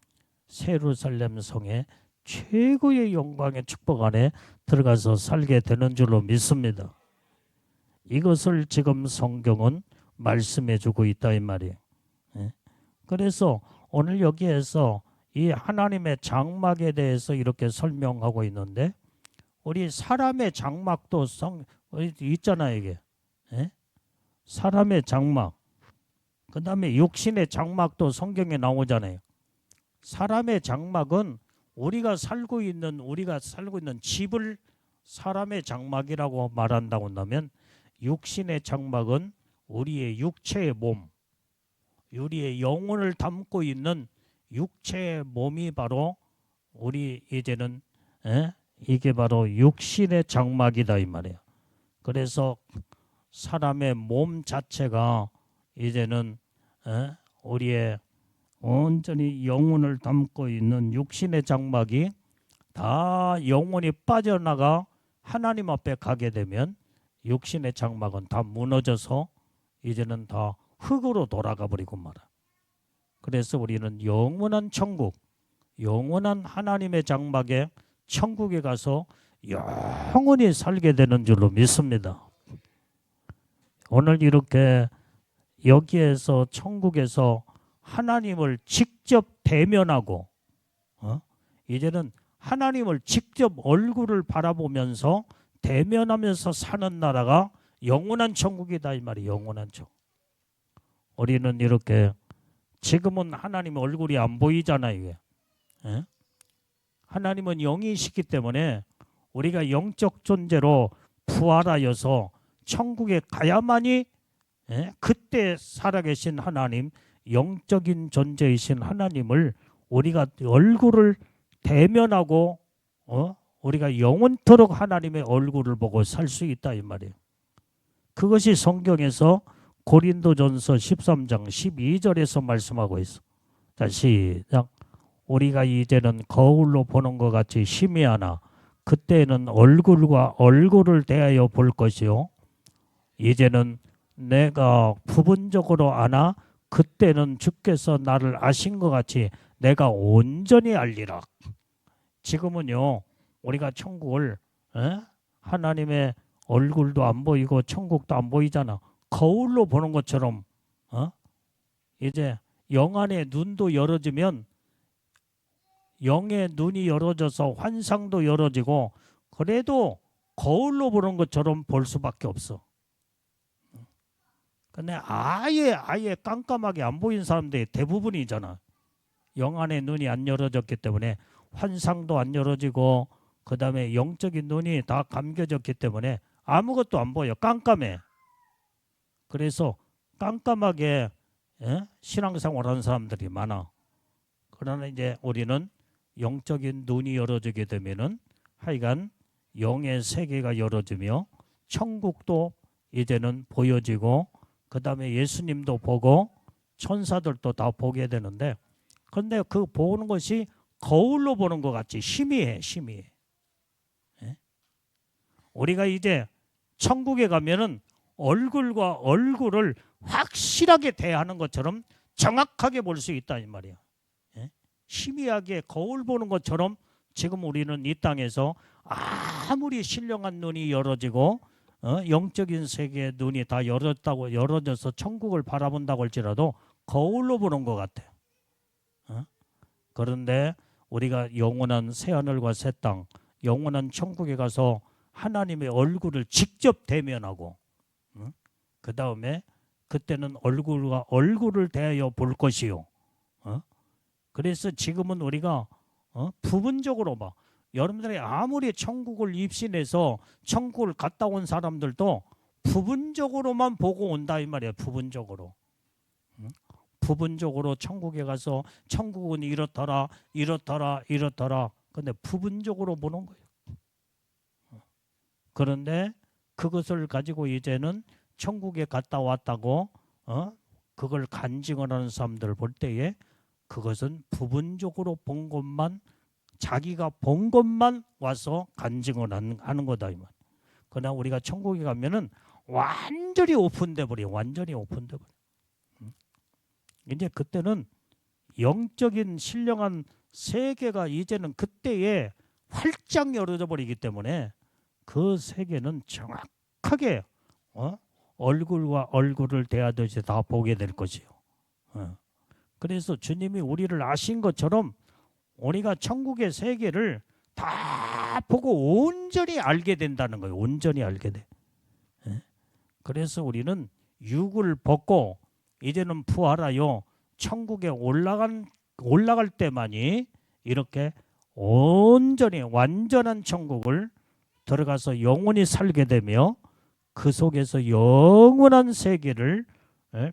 Speaker 1: 예루살렘 성의 최고의 영광의 축복 안에 들어가서 살게 되는 줄로 믿습니다. 이것을 지금 성경은 말씀해 주고 있다 이 말이에요. 그래서 오늘 여기에서 이 하나님의 장막에 대해서 이렇게 설명하고 있는데 우리 사람의 장막도 있잖아요. 이게 사람의 장막, 그 다음에 육신의 장막도 성경에 나오잖아요. 사람의 장막은 우리가 살고 있는 집을 사람의 장막이라고 말한다고 한다면, 육신의 장막은 우리의 육체의 몸, 우리의 영혼을 담고 있는 육체의 몸이 바로 우리 이제는 이게 바로 육신의 장막이다 이 말이에요. 그래서 사람의 몸 자체가 이제는 우리의 온전히 영혼을 담고 있는 육신의 장막이 다 영혼이 빠져나가 하나님 앞에 가게 되면 육신의 장막은 다 무너져서 이제는 다 흙으로 돌아가 버리고 말아. 그래서 우리는 영원한 천국, 영원한 하나님의 장막에 천국에 가서 영원히 살게 되는 줄로 믿습니다. 오늘 이렇게 여기에서 천국에서 하나님을 직접 대면하고 이제는 하나님을 직접 얼굴을 바라보면서 대면하면서 사는 나라가 영원한 천국이다 이 말이에요. 영원한 천국. 우리는 이렇게 지금은 하나님의 얼굴이 안 보이잖아요. 하나님은 영이시기 때문에 우리가 영적 존재로 부활하여서 천국에 가야만이 그때 살아계신 하나님, 영적인 존재이신 하나님을 우리가 얼굴을 대면하고 우리가 영원토록 하나님의 얼굴을 보고 살 수 있다 이 말이에요. 그것이 성경에서 고린도전서 13장 12절에서 말씀하고 있어. 자, 시작. 우리가 이제는 거울로 보는 것 같이 희미하나 그때는 얼굴과 얼굴을 대하여 볼 것이요 이제는 내가 부분적으로 아나 그때는 주께서 나를 아신 것 같이 내가 온전히 알리라. 지금은요 우리가 천국을 하나님의 얼굴도 안 보이고 천국도 안 보이잖아. 거울로 보는 것처럼 이제 영 안의 눈도 열어지면 영의 눈이 열어져서 환상도 열어지고 그래도 거울로 보는 것처럼 볼 수밖에 없어. 근데 아예 깜깜하게 안 보이는 사람들이 대부분이잖아. 영 안의 눈이 안 열어졌기 때문에 환상도 안 열어지고 그 다음에 영적인 눈이 다 감겨졌기 때문에 아무것도 안 보여. 깜깜해. 그래서 깜깜하게 신앙생활하는 사람들이 많아. 그러나 이제 우리는 영적인 눈이 열어지게 되면은 하여간 영의 세계가 열어지며 천국도 이제는 보여지고 그 다음에 예수님도 보고 천사들도 다 보게 되는데 그런데 그 보는 것이 거울로 보는 것 같이 희미해. 우리가 이제 천국에 가면은 얼굴과 얼굴을 확실하게 대하는 것처럼 정확하게 볼 수 있다 이 말이야. 예? 희미하게 거울 보는 것처럼 지금 우리는 이 땅에서 아무리 신령한 눈이 열어지고 영적인 세계의 눈이 다 열어져서 천국을 바라본다고 할지라도 거울로 보는 것 같아요. 그런데 우리가 영원한 새하늘과 새 땅, 영원한 천국에 가서 하나님의 얼굴을 직접 대면하고 그 다음에 그때는 얼굴과 얼굴을 대하여 볼 것이요. 그래서 지금은 우리가 부분적으로 봐. 여러분들이 아무리 천국을 입신해서 천국을 갔다 온 사람들도 부분적으로만 보고 온다 이 말이야. 부분적으로. 부분적으로 천국에 가서 천국은 이렇더라 이렇더라 이렇더라. 근데 부분적으로 보는 거예요. 그런데 그것을 가지고 이제는 천국에 갔다 왔다고 그걸 간증을 하는 사람들 볼 때에 그것은 부분적으로 본 것만 자기가 본 것만 와서 간증을 하는 거다 이 말. 그러나 우리가 천국에 가면은 완전히 오픈돼 버려. 완전히 오픈돼 버려. 이제 그때는 영적인 신령한 세계가 이제는 그때에 활짝 열어져 버리기 때문에 그 세계는 정확하게 얼굴과 얼굴을 대하듯이 다 보게 될 것이요. 그래서 주님이 우리를 아신 것처럼 우리가 천국의 세계를 다 보고 온전히 알게 된다는 거예요. 온전히 알게 돼. 그래서 우리는 육을 벗고 이제는 부활하여 천국에 올라갈 때만이 이렇게 온전히 완전한 천국을 들어가서 영원히 살게 되며 그 속에서 영원한 세계를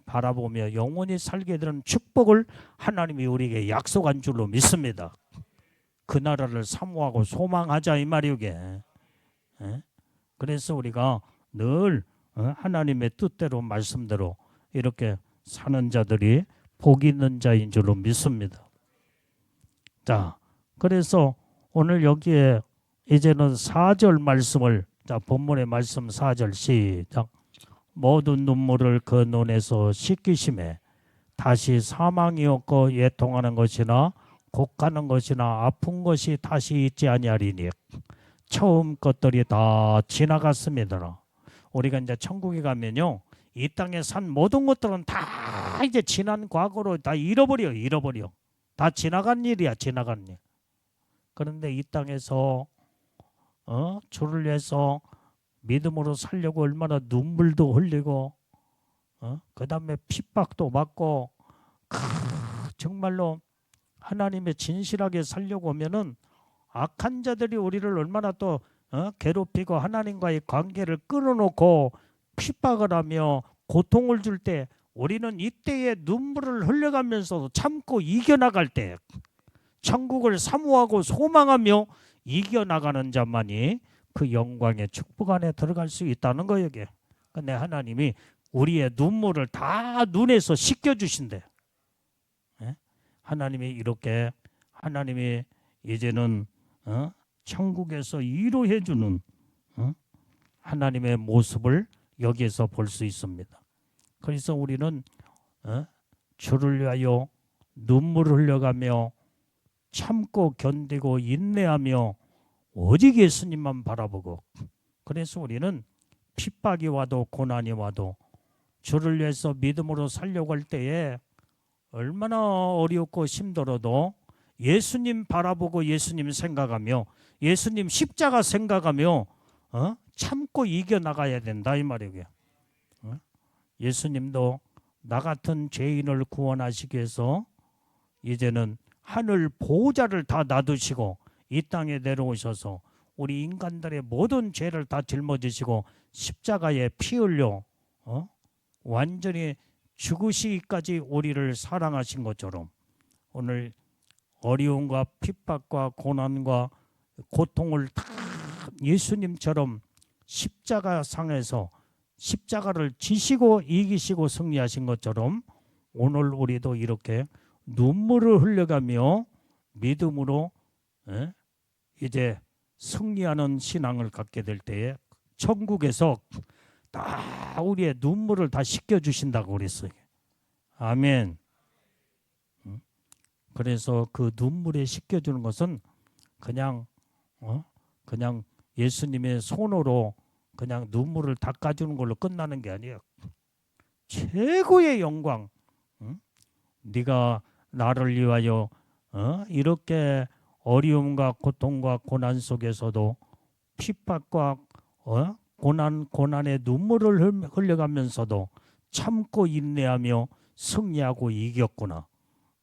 Speaker 1: 바라보며 영원히 살게 되는 축복을 하나님이 우리에게 약속한 줄로 믿습니다. 그 나라를 사모하고 소망하자 이 말이오게. 그래서 우리가 늘 하나님의 뜻대로 말씀대로 이렇게 사는 자들이 복 있는 자인 줄로 믿습니다. 자, 그래서 오늘 여기에 이제는 4절 말씀을 자 본문의 말씀 4절 시작. 모든 눈물을 그 눈에서 씻기심에 다시 사망이 없고 애통하는 것이나 곡하는 것이나 아픈 것이 다시 있지 아니하리니 처음 것들이 다 지나갔습니다. 우리가 이제 천국에 가면요 이 땅에 산 모든 것들은 다 이제 지난 과거로 다 잃어버려. 다 지나간 일이야. 지나간 일. 그런데 이 땅에서 주를 위해서 믿음으로 살려고 얼마나 눈물도 흘리고 그 다음에 핍박도 받고 정말로 하나님의 진실하게 살려고 하면은 악한 자들이 우리를 얼마나 또 괴롭히고 하나님과의 관계를 끊어놓고 핍박을 하며 고통을 줄 때 우리는 이때에 눈물을 흘려가면서도 참고 이겨나갈 때 천국을 사모하고 소망하며 이겨나가는 자만이 그 영광의 축복 안에 들어갈 수 있다는 거예요. 근데 하나님이 우리의 눈물을 다 눈에서 씻겨주신대. 하나님이 이렇게 하나님이 이제는 천국에서 위로해주는 하나님의 모습을 여기에서 볼 수 있습니다. 그래서 우리는 주를 위하여 눈물을 흘려가며 참고 견디고 인내하며 오직 예수님만 바라보고 그래서 우리는 핍박이 와도 고난이 와도 주를 위해서 믿음으로 살려고 할 때에 얼마나 어렵고 힘들어도 예수님 바라보고 예수님 생각하며 예수님 십자가 생각하며 참고 이겨나가야 된다 이 말이에요. 예수님도 나 같은 죄인을 구원하시기 위해서 이제는 하늘 보호자를 다 놔두시고 이 땅에 내려오셔서 우리 인간들의 모든 죄를 다 짊어지시고 십자가에 피 흘려 완전히 죽으시기까지 우리를 사랑하신 것처럼 오늘 어려움과 핍박과 고난과 고통을 다 예수님처럼 십자가 상에서 십자가를 지시고 이기시고 승리하신 것처럼 오늘 우리도 이렇게 눈물을 흘려가며 믿음으로 이제 승리하는 신앙을 갖게 될 때에 천국에서 다 우리의 눈물을 다 씻겨주신다고 그랬어요. 아멘. 그래서 그 눈물에 씻겨주는 것은 그냥 그냥 예수님의 손으로 그냥 눈물을 닦아주는 걸로 끝나는 게 아니에요. 최고의 영광. 네가 나를 위하여 이렇게 어려움과 고통과 고난 속에서도 핍박과 고난의 눈물을 흘려가면서도 참고 인내하며 승리하고 이겼구나.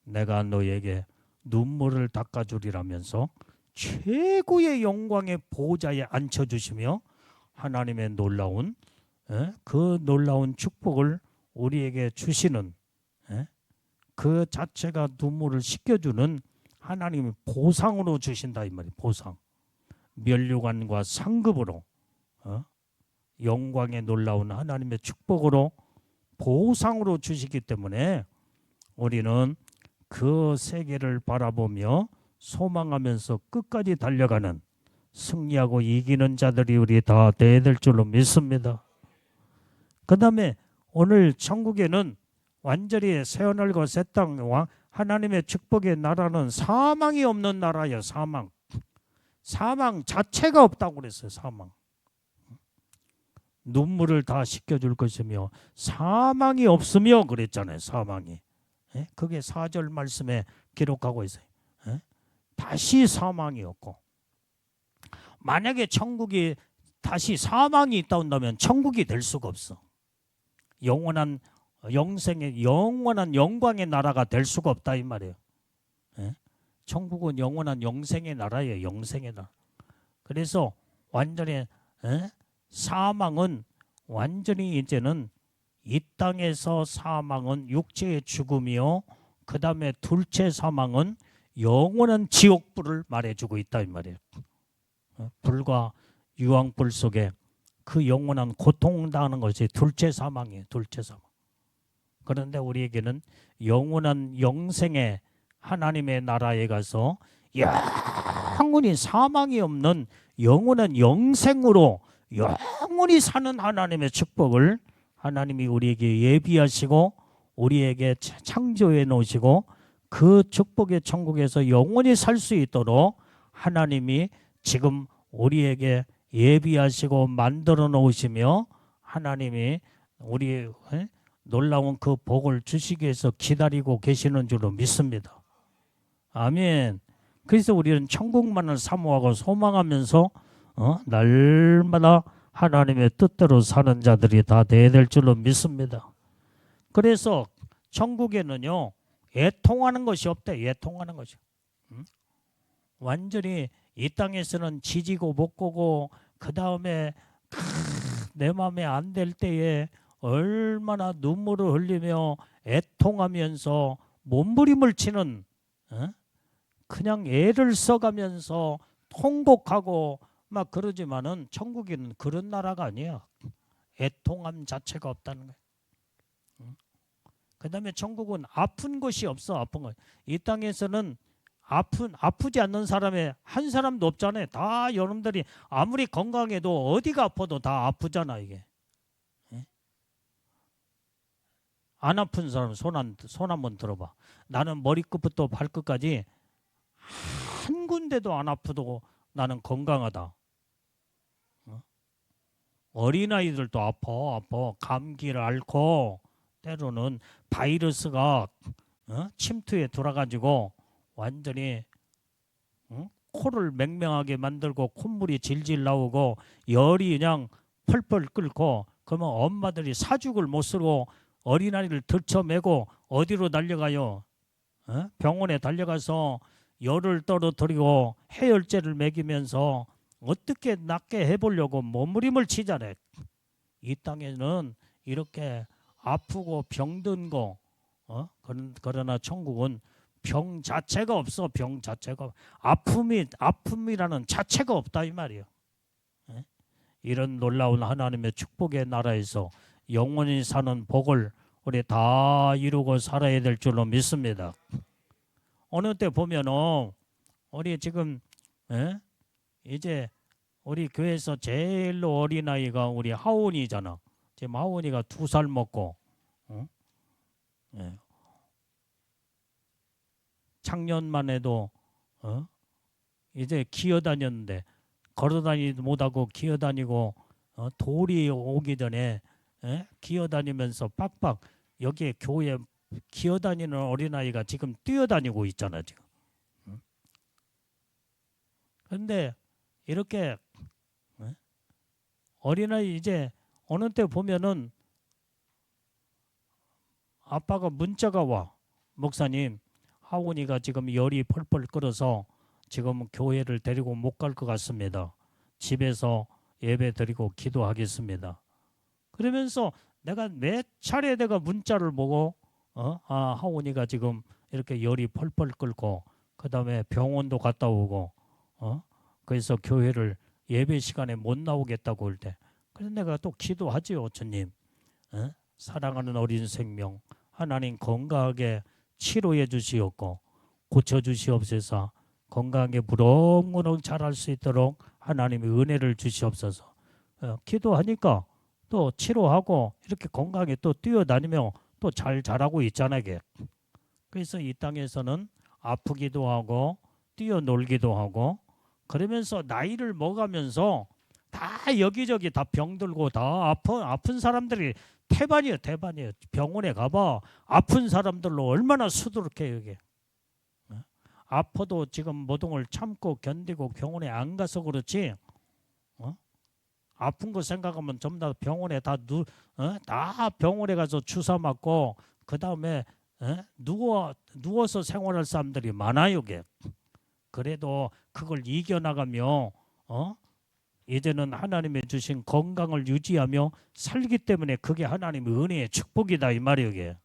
Speaker 1: 내가 너에게 눈물을 닦아주리라면서 최고의 영광의 보좌에 앉혀주시며 하나님의 놀라운 그 놀라운 축복을 우리에게 주시는 그 자체가 눈물을 씻겨주는 하나님의 보상으로 주신다 이 말이에요. 보상. 면류관과 상급으로 영광의 놀라운 하나님의 축복으로 보상으로 주시기 때문에 우리는 그 세계를 바라보며 소망하면서 끝까지 달려가는 승리하고 이기는 자들이 우리 다 돼야 될 줄로 믿습니다. 그 다음에 오늘 천국에는 완전히 새하늘과 새 땅과 하나님의 축복의 나라는 사망이 없는 나라예요. 사망 자체가 없다고 그랬어요. 사망. 눈물을 다 씻겨줄 것이며 사망이 없으며 그랬잖아요. 사망이. 그게 4절 말씀에 기록하고 있어요. 다시 사망이 없고. 만약에 천국이 다시 사망이 있다 온다면 천국이 될 수가 없어. 영원한 영생의 영원한 영광의 나라가 될 수가 없다 이 말이에요. 천국은 영원한 영생의 나라예요. 영생의 나라. 그래서 완전히 사망은 완전히 이제는 이 땅에서 사망은 육체의 죽음이요. 그 다음에 둘째 사망은 영원한 지옥불을 말해주고 있다 이 말이에요. 불과 유황불 속에 그 영원한 고통당하는 것이 둘째 사망이에요. 둘째 사망. 그런데 우리에게는 영원한 영생의 하나님의 나라에 가서 영원히 사망이 없는 영원한 영생으로 영원히 사는 하나님의 축복을 하나님이 우리에게 예비하시고 우리에게 창조해 놓으시고 그 축복의 천국에서 영원히 살 수 있도록 하나님이 지금 우리에게 예비하시고 만들어 놓으시며 하나님이 우리 놀라운 그 복을 주시기 위해서 기다리고 계시는 줄로 믿습니다. 아멘. 그래서 우리는 천국만을 사모하고 소망하면서 날마다 하나님의 뜻대로 사는 자들이 다 돼야 될 줄로 믿습니다. 그래서 천국에는요 애통하는 것이 없대. 애통하는 것이. 완전히 이 땅에서는 지지고 볶고 그 다음에 내 마음에 안 될 때에 얼마나 눈물을 흘리며 애통하면서 몸부림을 치는 그냥 애를 써가면서 통곡하고 막 그러지만은 천국에는 그런 나라가 아니야. 애통함 자체가 없다는 거야. 그 다음에 천국은 아픈 것이 없어. 아픈 것. 이 땅에서는 아프지 않는 사람이 한 사람도 없잖아요. 다 여러분들이 아무리 건강해도 어디가 아파도 다 아프잖아 이게. 안 아픈 사람 손 한번 들어봐. 나는 머리끝부터 발끝까지 한 군데도 안 아프고 나는 건강하다. 어린아이들도 아파. 감기를 앓고 때로는 바이러스가 침투에 들어가지고 완전히 코를 맹맹하게 만들고 콧물이 질질 나오고 열이 그냥 펄펄 끓고 그러면 엄마들이 사죽을 못 쓰고 어린아이를 들쳐매고 어디로 달려가요? 병원에 달려가서 열을 떨어뜨리고 해열제를 먹이면서 어떻게 낫게 해보려고 몸부림을 치잖아요. 이 땅에는 이렇게 아프고 병든 거 그러나 천국은 병 자체가 없어. 병 자체가 아픔이라는 자체가 없다 이 말이에요. 이런 놀라운 하나님의 축복의 나라에서 영원히 사는 복을 우리 다 이루고 살아야 될 줄로 믿습니다. 어느 때 보면은 우리 지금 이제 우리 교회에서 제일로 어린아이가 우리 하온이잖아. 지금 하원이가 2살 먹고, 응? 예. 작년만 해도 이제 기어다녔는데 걸어다니지도 못하고 기어다니고 돌이 오기 전에 기어다니면서 빡빡 여기에 교회 기어다니는 어린아이가 지금 뛰어다니고 있잖아 지금. 그런데 이렇게 어린아이 이제 어느 때 보면은 아빠가 문자가 와. 목사님, 하원이가 지금 열이 펄펄 끓어서 지금 교회를 데리고 못 갈 것 같습니다. 집에서 예배 드리고 기도하겠습니다. 그러면서 내가 몇 차례 내가 문자를 보고 하원이가 지금 이렇게 열이 펄펄 끓고 그다음에 병원도 갔다 오고 그래서 교회를 예배 시간에 못 나오겠다고 할 때 그래서 내가 또 기도하지요. 주님 사랑하는 어린 생명 하나님 건강하게 치료해 주시옵고 고쳐 주시옵소서. 건강하게 무럭무럭 자랄 수 있도록 하나님의 은혜를 주시옵소서. 기도하니까 또 치료하고 이렇게 건강하게 또 뛰어다니며 또 잘 자라고 있잖아요. 그래서 이 땅에서는 아프기도 하고 뛰어놀기도 하고 그러면서 나이를 먹으면서 다 여기저기 다 병들고 다 아픈 사람들이 태반이에요. 병원에 가봐. 아픈 사람들로 얼마나 수두룩해 여기. 아파도 지금 모동을 참고 견디고 병원에 안 가서 그렇지. 아픈 거 생각하면 전부 다 병원에 다 병원에 가서 주사 맞고 그 다음에 누워서 생활할 사람들이 많아요. 이게. 그래도 그걸 이겨나가며 이제는 하나님의 주신 건강을 유지하며 살기 때문에 그게 하나님의 은혜의 축복이다 이 말이에요. 이게.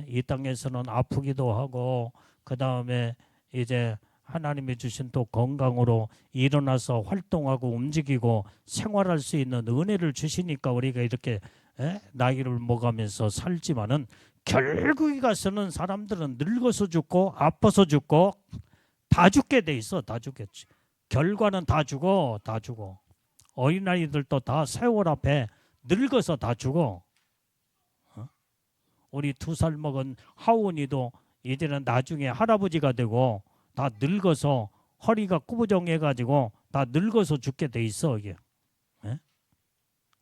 Speaker 1: 이 땅에서는 아프기도 하고 그 다음에 이제 하나님이 주신 또 건강으로 일어나서 활동하고 움직이고 생활할 수 있는 은혜를 주시니까 우리가 이렇게 나이를 먹으면서 살지만은 결국에 가서는 사람들은 늙어서 죽고 아파서 죽고 다 죽게 돼 있어. 다 죽겠지. 결과는 다 죽어. 어린아이들도 다 세월 앞에 늙어서 다 죽어. 우리 2살 먹은 하원이도 이제는 나중에 할아버지가 되고 다 늙어서 허리가 꾸부정해가지고 다 늙어서 죽게 돼 있어. 이게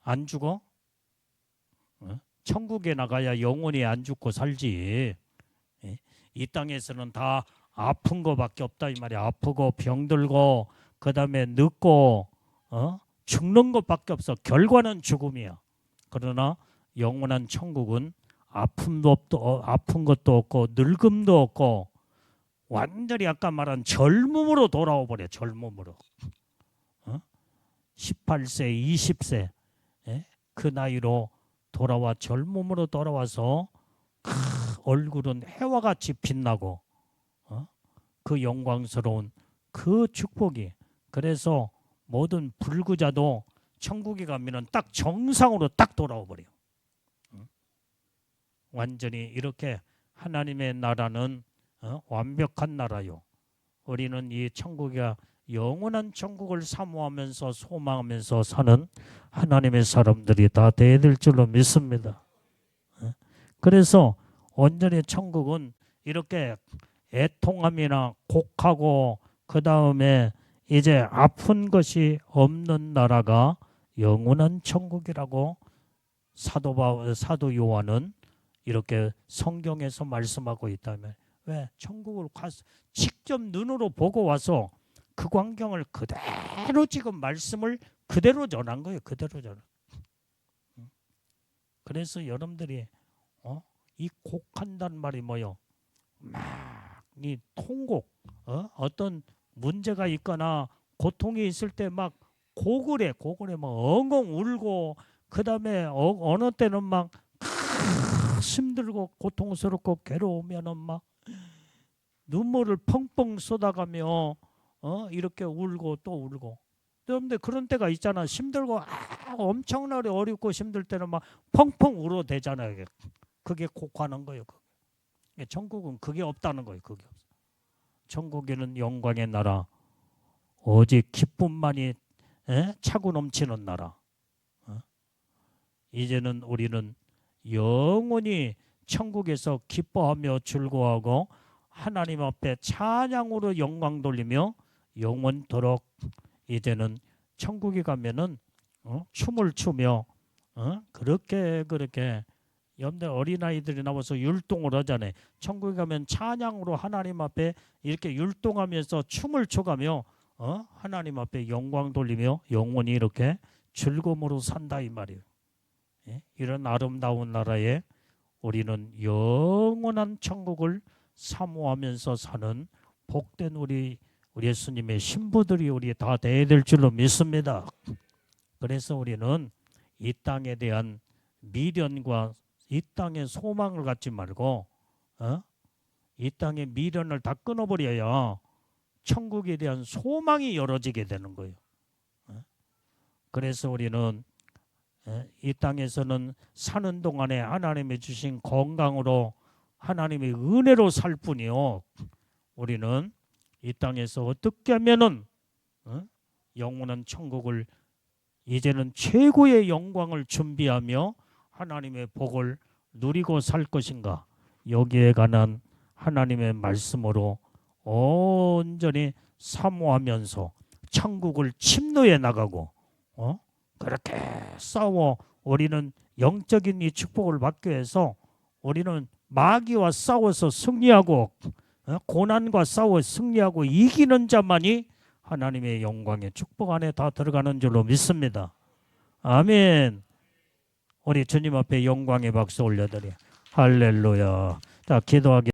Speaker 1: 안 죽어? 천국에 나가야 영원히 안 죽고 살지. 이 땅에서는 다 아픈 거밖에 없다 이 말이야. 아프고 병들고 그 다음에 늙고 죽는 것밖에 없어. 결과는 죽음이야. 그러나 영원한 천국은 아픈 것도 없고 늙음도 없고 완전히 아까 말한 젊음으로 돌아와 버려. 젊음으로 18세 20세 그 나이로 돌아와 젊음으로 돌아와서 얼굴은 해와 같이 빛나고 그 영광스러운 그 축복이 그래서 모든 불구자도 천국에 가면은 딱 정상으로 딱 돌아와 버려. 완전히 이렇게 하나님의 나라는 완벽한 나라요. 우리는 이 천국이 영원한 천국을 사모하면서 소망하면서 사는 하나님의 사람들이 다 돼야 될 줄로 믿습니다. 그래서 온전히 천국은 이렇게 애통함이나 곡하고 그 다음에 이제 아픈 것이 없는 나라가 영원한 천국이라고 사도 요한은 이렇게 성경에서 말씀하고 있다면 왜 천국을 가서 직접 눈으로 보고 와서 그 광경을 그대로 지금 말씀을 그대로 전한 거예요. 그대로 전한. 그래서 여러분들이 이 곡한다는 말이 뭐요? 막 이 통곡 어떤 문제가 있거나 고통이 있을 때 막 곡을 해 막 엉엉 울고 그 다음에 어느 때는 막 힘들고 고통스럽고 괴로우면은 막 눈물을 펑펑 쏟아가며 이렇게 울고 또 울고. 그런데 그런 때가 있잖아. 힘들고 엄청나게 어렵고 힘들 때는 막 펑펑 울어대잖아요. 그게 곡하는 거예요. 천국은 그게 없다는 거예요. 그게 없어. 천국에는 영광의 나라, 오직 기쁨만이 차고 넘치는 나라. 이제는 우리는 영원히 천국에서 기뻐하며 즐거워하고 하나님 앞에 찬양으로 영광 돌리며 영원토록 이제는 천국에 가면은 춤을 추며 그렇게 여러분들 어린아이들이 나와서 율동을 하잖아요. 천국에 가면 찬양으로 하나님 앞에 이렇게 율동하면서 춤을 춰가며 하나님 앞에 영광 돌리며 영원히 이렇게 즐거움으로 산다 이 말이에요. 예? 이런 아름다운 나라에 우리는 영원한 천국을 사모하면서 사는 복된 우리 예수님의 신부들이 우리 다 돼야 될 줄로 믿습니다. 그래서 우리는 이 땅에 대한 미련과 이 땅의 소망을 갖지 말고 이 땅의 미련을 다 끊어버려야 천국에 대한 소망이 열어지게 되는 거예요. 그래서 우리는 이 땅에서는 사는 동안에 하나님이 주신 건강으로 하나님의 은혜로 살 뿐이요. 우리는 이 땅에서 어떻게 하면은 영원한 천국을 이제는 최고의 영광을 준비하며 하나님의 복을 누리고 살 것인가, 여기에 관한 하나님의 말씀으로 온전히 사모하면서 천국을 침노해 나가고 그렇게 싸워 우리는 영적인 이 축복을 받기 위해서 우리는 마귀와 싸워서 승리하고 고난과 싸워 승리하고 이기는 자만이 하나님의 영광의 축복 안에 다 들어가는 줄로 믿습니다. 아멘. 우리 주님 앞에 영광의 박수 올려드려. 할렐루야. 자, 기도하겠습니다.